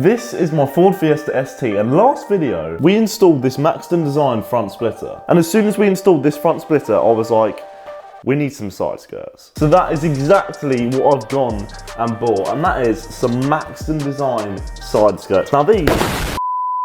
This is my Ford Fiesta ST, and last video we installed this Maxton Design front splitter, and as soon as we installed this front splitter I was like, we need some side skirts. So that is exactly what I've gone and bought, and that is some Maxton Design side skirts. Now these,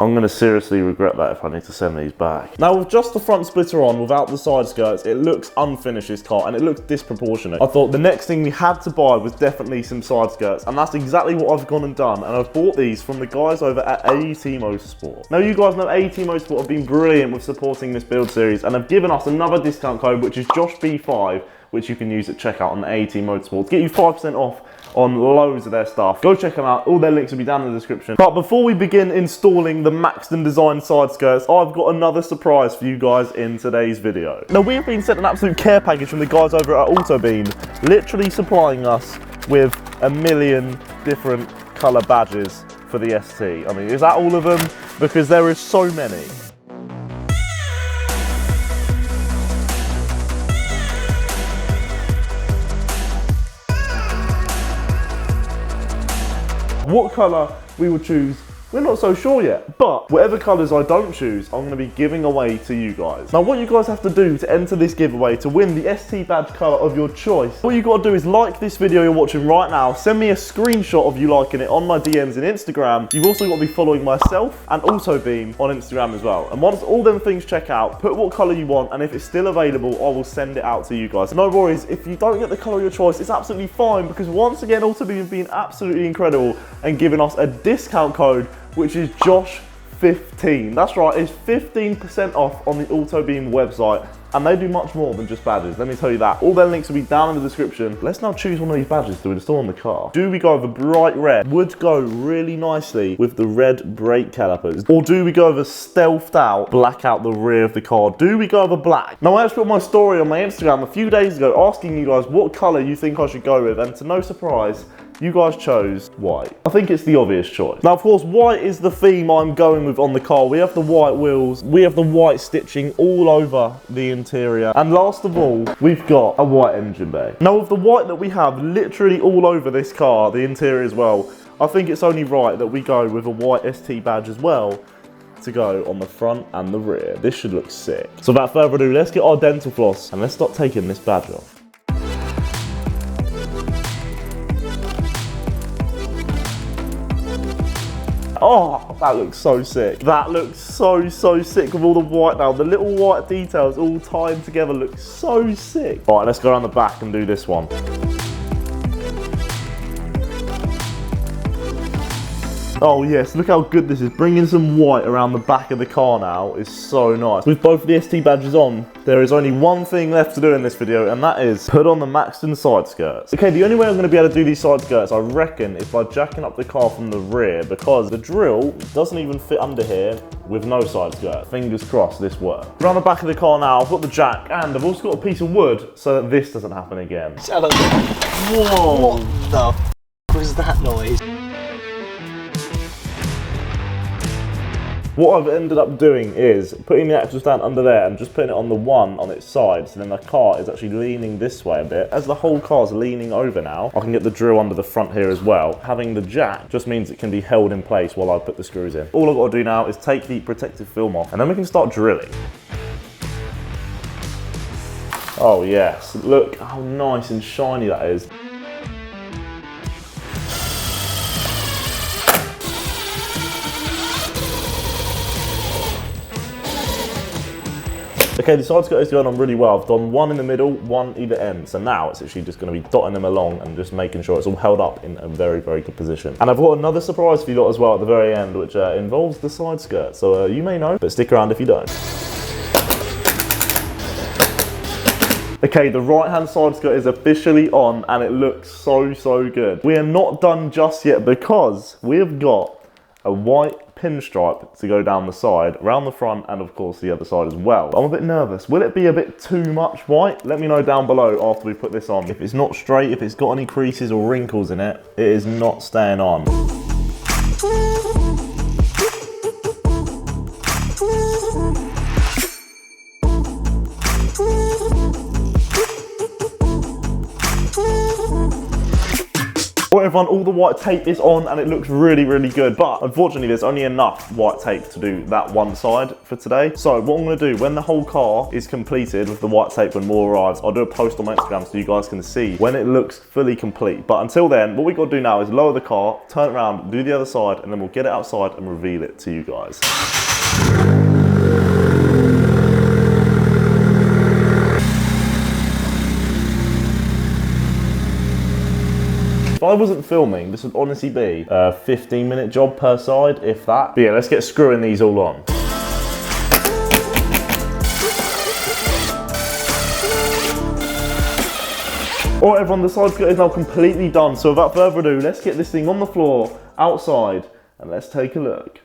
I'm gonna seriously regret that if I need to send these back. Now with just the front splitter on, without the side skirts, it looks unfinished, this car, and it looks disproportionate. I thought the next thing we had to buy was definitely some side skirts, and that's exactly what I've gone and done, and I've bought these from the guys over at AET Motorsport. Now you guys know AET Motorsport have been brilliant with supporting this build series, and have given us another discount code, which is JoshB5, which you can use at checkout on AET Motorsport to get you 5% off on loads of their stuff. Go check them out, all their links will be down in the description. But before we begin installing the Maxton Design side skirts, I've got another surprise for you guys in today's video. Now we have been sent an absolute care package from the guys over at Autobeam, literally supplying us with 1 million different colour badges for the ST. I mean, is that all of them? Because there is so many. What colour we will choose, we're not so sure yet, but whatever colours I don't choose, I'm going to be giving away to you guys. Now what you guys have to do to enter this giveaway to win the ST badge colour of your choice, all you got to do is like this video you're watching right now, send me a screenshot of you liking it on my DMs in Instagram. You've also got to be following myself and Autobeam on Instagram as well. And once all them things check out, put what colour you want, and if it's still available, I will send it out to you guys. So no worries, if you don't get the colour of your choice, it's absolutely fine, because once again Autobeam have been absolutely incredible and giving us a discount code, which is Josh15. That's right, it's 15% off on the Autobeam website, and they do much more than just badges, let me tell you that. All their links will be down in the description. Let's now choose one of these badges to install on the car. Do we go with a bright red? Would go really nicely with the red brake calipers. Or do we go with a stealthed out, black out the rear of the car? Do we go with a black? Now I actually put my story on my Instagram a few days ago asking you guys what colour you think I should go with, and to no surprise, you guys chose white. I think it's the obvious choice. Now, of course, white is the theme I'm going with on the car. We have the white wheels, we have the white stitching all over the interior, and last of all, we've got a white engine bay. Now, with the white that we have literally all over this car, the interior as well, I think it's only right that we go with a white ST badge as well to go on the front and the rear. This should look sick. So without further ado, let's get our dental floss and let's start taking this badge off. Oh, that looks so sick. That looks so sick with all the white now. The little white details all tied together look so sick. All right, let's go around the back and do this one. Oh yes, look how good this is. Bringing some white around the back of the car now is so nice. With both of the ST badges on, there is only one thing left to do in this video, and that is put on the Maxton side skirts. Okay, the only way I'm going to be able to do these side skirts, I reckon, is by jacking up the car from the rear, because the drill doesn't even fit under here with no side skirt. Fingers crossed this works. Around the back of the car now, I've got the jack, and I've also got a piece of wood so that this doesn't happen again. Shut up. Whoa. What the f was that noise? What I've ended up doing is putting the axle stand under there and just putting it on the one on its side, so then the car is actually leaning this way a bit. As the whole car's leaning over now, I can get the drill under the front here as well. Having the jack just means it can be held in place while I put the screws in. All I've got to do now is take the protective film off, and then we can start drilling. Oh yes, look how nice and shiny that is. Okay, the side skirt is going on really well. I've done one in the middle, one either end. So now it's actually just going to be dotting them along and just making sure it's all held up in a very good position. And I've got another surprise for you lot as well at the very end, which involves the side skirt. So you may know, but stick around if you don't. Okay, the right-hand side skirt is officially on, and it looks so good. We are not done just yet, because we have got a white pinstripe to go down the side, around the front, and of course the other side as well. I'm a bit nervous. Will it be a bit too much white? Let me know down below after we put this on. If it's not straight, if it's got any creases or wrinkles in it, it is not staying on. Alright everyone, all the white tape is on and it looks really, really good. But unfortunately, there's only enough white tape to do that one side for today. So what I'm gonna do, when the whole car is completed with the white tape, when more arrives, I'll do a post on my Instagram so you guys can see when it looks fully complete. But until then, what we gotta do now is lower the car, turn it around, do the other side, and then we'll get it outside and reveal it to you guys. If I wasn't filming, this would honestly be a 15-minute job per side, if that. But yeah, let's get screwing these all on. Alright everyone, the side skirt is now completely done, so without further ado, let's get this thing on the floor, outside, and let's take a look.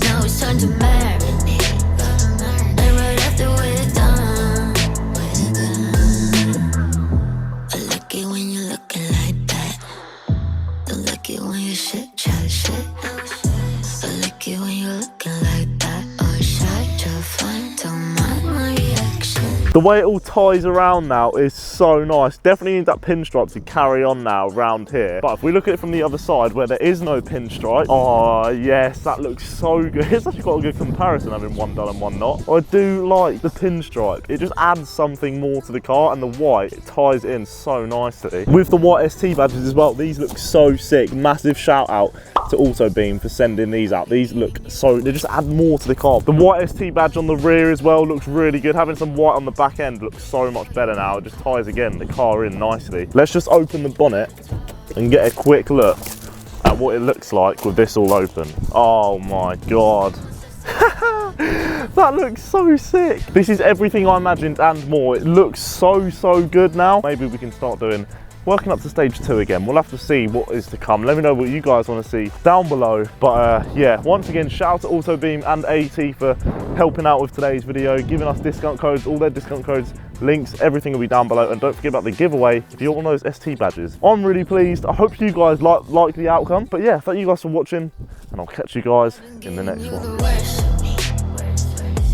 Now it's time to marinate. And right after we're done, I like it when you're looking like that. Don't like it when you shit, chat shit. I like it when you're looking like that. Oh, shut your fun, don't mind my reaction. The way it all ties around now is so nice. Definitely need that pinstripe to carry on now around here. But if we look at it from the other side where there is no pinstripe, oh yes, that looks so good. It's actually got a good comparison having one done and one not. I do like the pinstripe. It just adds something more to the car, and the white, it ties in so nicely. With the white ST badges as well, these look so sick. Massive shout out to Autobeam for sending these out. These look so, they just add more to the car. The white ST badge on the rear as well looks really good. Having some white on the back end looks so much better now. It just ties again the car in nicely. Let's just open the bonnet and get a quick look at what it looks like with this all open. Oh my god. That looks so sick. This is everything I imagined and more. It looks so good now. Maybe we can start working up to stage 2 again. We'll have to see what is to come. Let me know what you guys want to see down below. But yeah, once again, shout out to Autobeam and AT for helping out with today's video, giving us discount codes, all their discount codes, links, everything will be down below. And don't forget about the giveaway if you want one of those ST badges. I'm really pleased. I hope you guys like the outcome. But yeah, thank you guys for watching, and I'll catch you guys in the next one.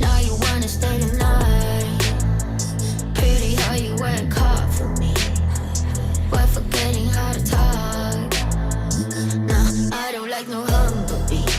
Now you wanna stay tonight. Pretty how you work hard for me. We're forgetting how to talk. Nah, I don't like no humble beat.